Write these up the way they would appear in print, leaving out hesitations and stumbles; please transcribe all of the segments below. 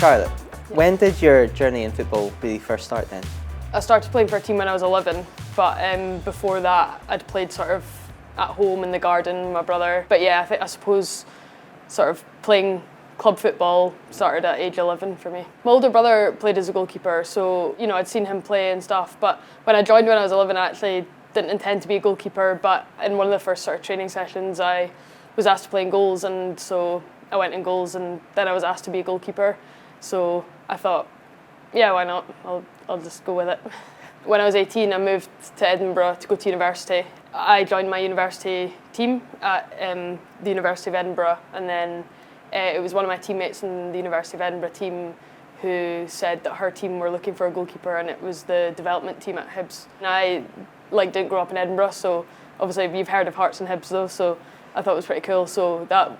Charlotte, when did your journey in football really first start then? I started playing for a team when I was 11, but before that I'd played sort of at home in the garden with my brother. But yeah, I suppose sort of playing club football started at age 11 for me. My older brother played as a goalkeeper, so I'd seen him play and stuff, but when I joined when I was 11 I actually didn't intend to be a goalkeeper, but in one of the first sort of training sessions I was asked to play in goals, and so I went in goals, and then I was asked to be a goalkeeper, so I thought, yeah, why not? I'll just go with it. When I was 18, I moved to Edinburgh to go to university. I joined my university team at the University of Edinburgh, and then it was one of my teammates in the University of Edinburgh team who said that her team were looking for a goalkeeper, and it was the development team at Hibs. And I didn't grow up in Edinburgh, so obviously you've heard of Hearts and Hibs though, so I thought it was pretty cool. So that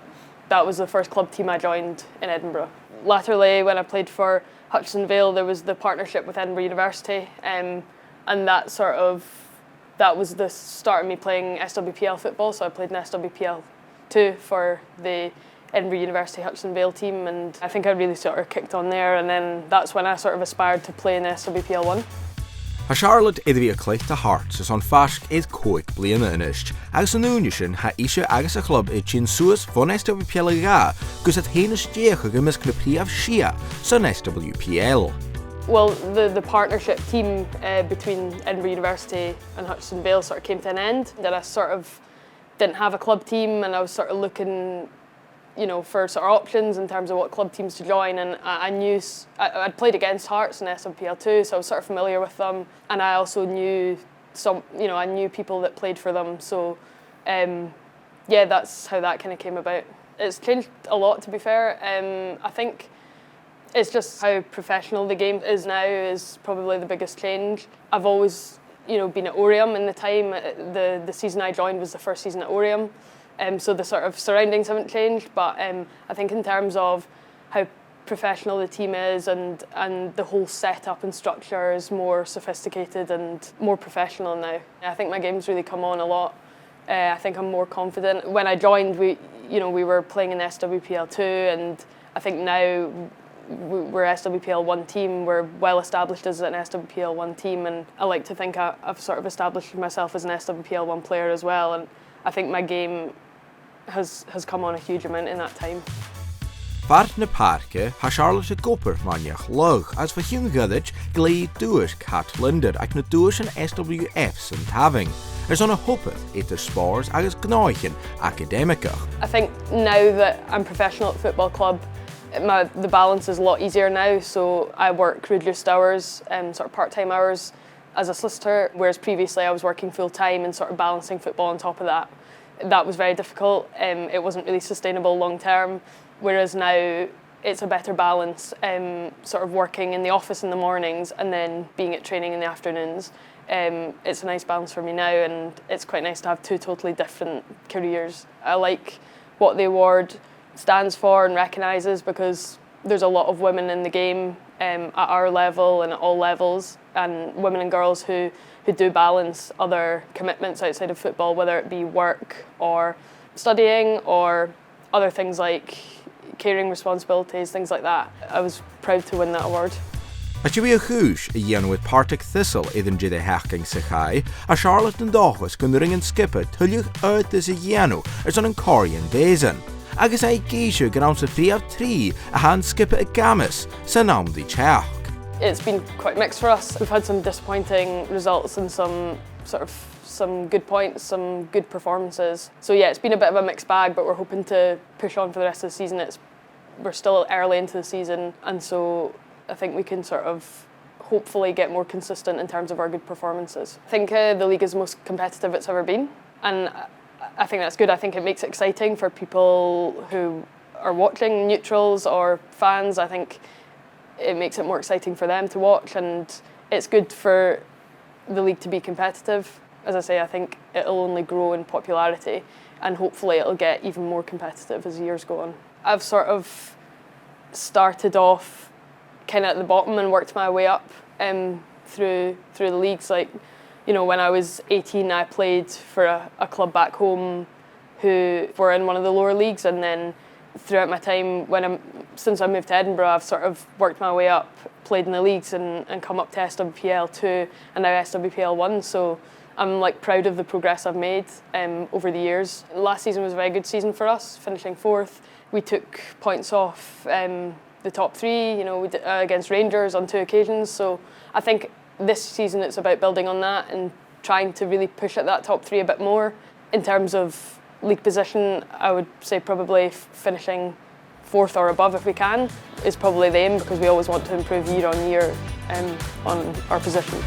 was the first club team I joined in Edinburgh. Latterly, when I played for Hutchinson Vale, there was the partnership with Edinburgh University, and that was the start of me playing SWPL football. So I played in SWPL 2 for the Edinburgh University Hutchinson Vale team, and I think I really sort of kicked on there, and then that's when I sort of aspired to play in SWPL 1. Ha Charlotte idir bhí a cloich de Hearts is an fasc is cóig bliana inist, agus an úne sin ha ishe agus a club it chin suas von SWPL ga, gus at hénas déach go mis clubríomh sia son SWPL. Well, the partnership team between Edinburgh University and Hutchinson Vale sort of came to an end. That I sort of didn't have a club team, and I was sort of looking, for sort of options in terms of what club teams to join, and I knew I'd played against Hearts in SPWPL 2, so I was sort of familiar with them, and I also knew I knew people that played for them, so yeah, that's how that kind of came about. It's changed a lot, to be fair. I think it's just how professional the game is now is probably the biggest change. I've always, been at Oriam in the time. The season I joined was the first season at Oriam. So the sort of surroundings haven't changed, but I think in terms of how professional the team is and the whole setup and structure is more sophisticated and more professional now. I think my game's really come on a lot. I think I'm more confident. When I joined, we were playing in SWPL 2, and I think now we're SWPL 1 team. We're well established as an SWPL 1 team, and I like to think I've sort of established myself as an SWPL 1 player as well, and I think my game has come on a huge amount in that time. Fart na parke ha Charlotte goper maniach lug as for hungadich glade duish cat linder ac na duish an SWFs and having. There's on a hopeth it the spores agus gnoichen academica. I think now that I'm professional at football club, the balance is a lot easier now, so I work reduced hours, sort of part-time hours as a solicitor, whereas previously I was working full-time and sort of balancing football on top of that. That was very difficult. It wasn't really sustainable long-term, whereas now it's a better balance, sort of working in the office in the mornings and then being at training in the afternoons. It's a nice balance for me now, and it's quite nice to have two totally different careers. I like what the award stands for and recognises, because there's a lot of women in the game at our level and at all levels, and women and girls who do balance other commitments outside of football, whether it be work or studying or other things like caring responsibilities, things like that. I was proud to win that award. As you be a hús a dhéanamh with Partick Thistle idir de haching sa chai, a Charlotte and Dochas gun ring and skipper tullach out is a dhéanamh as an Corian Basin. Agus I geisio gan sa príomh trí a hand skipper a gamas sa namdi teach. It's been quite mixed for us. We've had some disappointing results and some good points, some good performances. So yeah, it's been a bit of a mixed bag, but we're hoping to push on for the rest of the season. We're still early into the season, and so I think we can sort of hopefully get more consistent in terms of our good performances. I think the league is the most competitive it's ever been, and I think that's good. I think it makes it exciting for people who are watching, neutrals or fans. I think it makes it more exciting for them to watch, and it's good for the league to be competitive. As I say, I think it'll only grow in popularity, and hopefully it'll get even more competitive as the years go on. I've sort of started off kind of at the bottom and worked my way up through the leagues. Like, when I was 18, I played for a club back home who were in one of the lower leagues, and then throughout my time when since I moved to Edinburgh, I've sort of worked my way up, played in the leagues and come up to SWPL 2 and now SWPL 1. So I'm like proud of the progress I've made over the years. Last season was a very good season for us, finishing 4th. We took points off the top 3, you know, we did, against Rangers on 2 occasions. So I think this season it's about building on that and trying to really push at that top 3 a bit more. In terms of league position, I would say probably finishing 4th or above if we can is probably the aim, because we always want to improve year on year on our position.